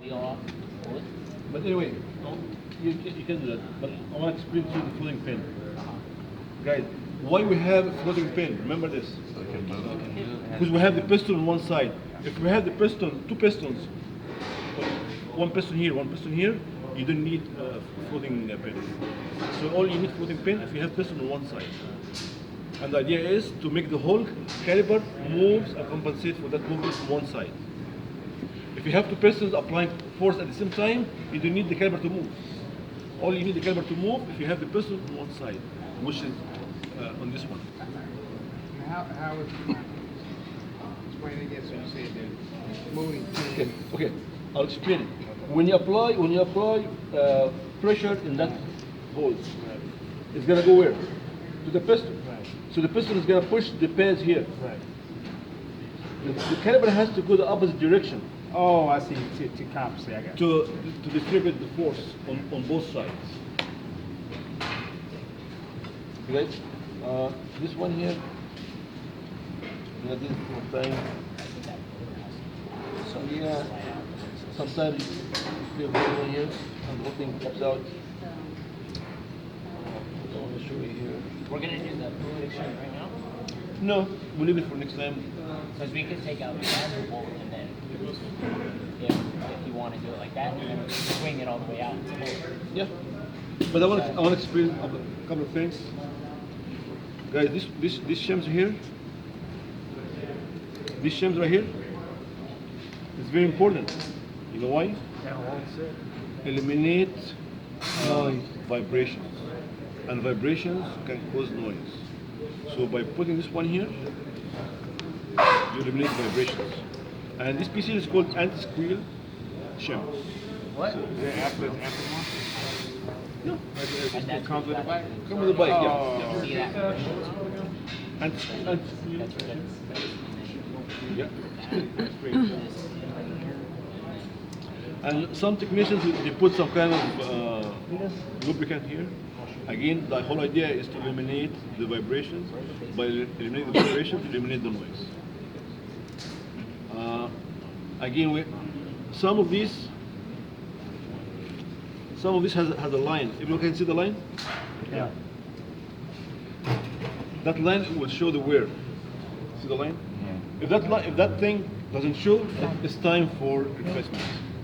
But anyway, you can do that. But I want to explain to you the floating pin. Guys, why we have a floating pin? Remember this. Because we have the piston on one side. If we have the piston, two pistons, one piston here, you don't need a floating pin. So all you need floating pin if you have piston on one side. And the idea is to make the whole caliper moves and compensate for that movement from one side. If you have two pistons applying force at the same time, you don't need the caliper to move. All you need the caliper to move if you have the piston on one side, which is on this one. How would you explain it again? So you say the moving pin. Okay, I'll explain it. When you apply pressure in that hole, it's gonna go where? To the piston. Right. So the piston is gonna push the pads here. Right. The caliper has to go the opposite direction. Oh, I see. To compensate, I got you. To distribute the force on both sides. Okay, this one here, this is for time. So yeah, sometimes you feel one here and the whole thing pops out. I want to show you here. We're gonna do the fluid exchange right now, No, we'll leave it for next time. because we could take out the other bolt and then, if you want to do it like that, and then swing it all the way out. Yeah, but I want to explain a couple of things. Guys, this shims here, this shims right here, is very important. You know why? Eliminate noise, vibrations, and vibrations can cause noise. So by putting this one here, you eliminate vibrations. And this piece here is called anti-squeal shim. What? Is it after one? No, It comes with the bike? come with the bike. Oh. Yeah. See that? Anti-squeal. Yeah. And some technicians they put some kind of lubricant here. Again, the whole idea is to eliminate the vibrations. By eliminating the vibrations, eliminate the noise. Again, some of these has a line. Everyone can see the line? Yeah. That line will show the wear. See the line? If that thing doesn't show, it's time for replacement.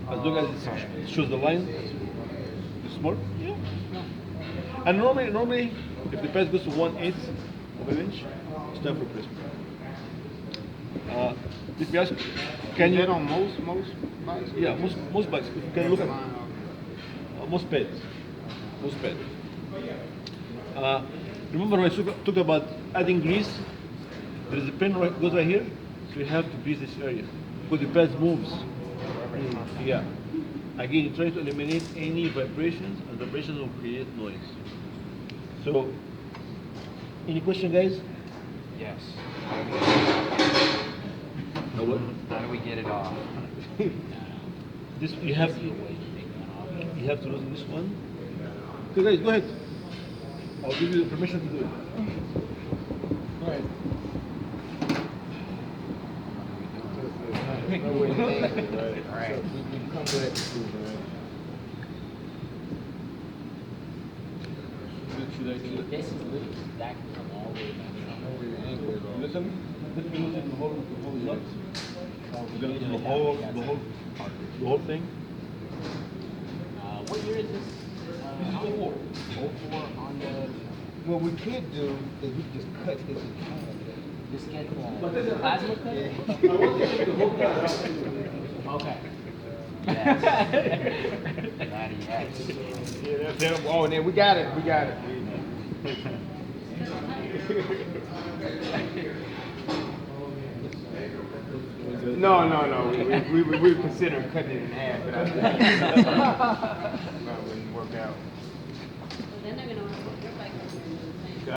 As long as it shows the line, it's small. Yeah. And normally, if the pads goes to 1/8 of an inch, it's time for replacement. Let me ask, can Is you? that on most bikes? Yeah, most bikes. If you can look at most pads. Remember when I talked about adding grease? There is a pin goes right here, so you have to grease this area because the pad moves. Yeah. Again, you try to eliminate any vibrations, and vibrations will create noise. So, any question, guys? Yes. No, what? How do we get it off? This you have to loosen this one. Okay, guys, go ahead. I'll give you the permission to do it. All right. All right. Come to that conclusion, right? This is loose, that can come all the way back. Listen, this will loosen the whole nut. We're gonna loosen the whole thing. What year is this? This is 04. 04 on the, What we could do is we just cut this in half. this get the plasma cut? Okay. Yes. That yes. Yeah, that's, oh, and then we got it. No. We were considering cutting it in half, but I wouldn't work out. Then they're gonna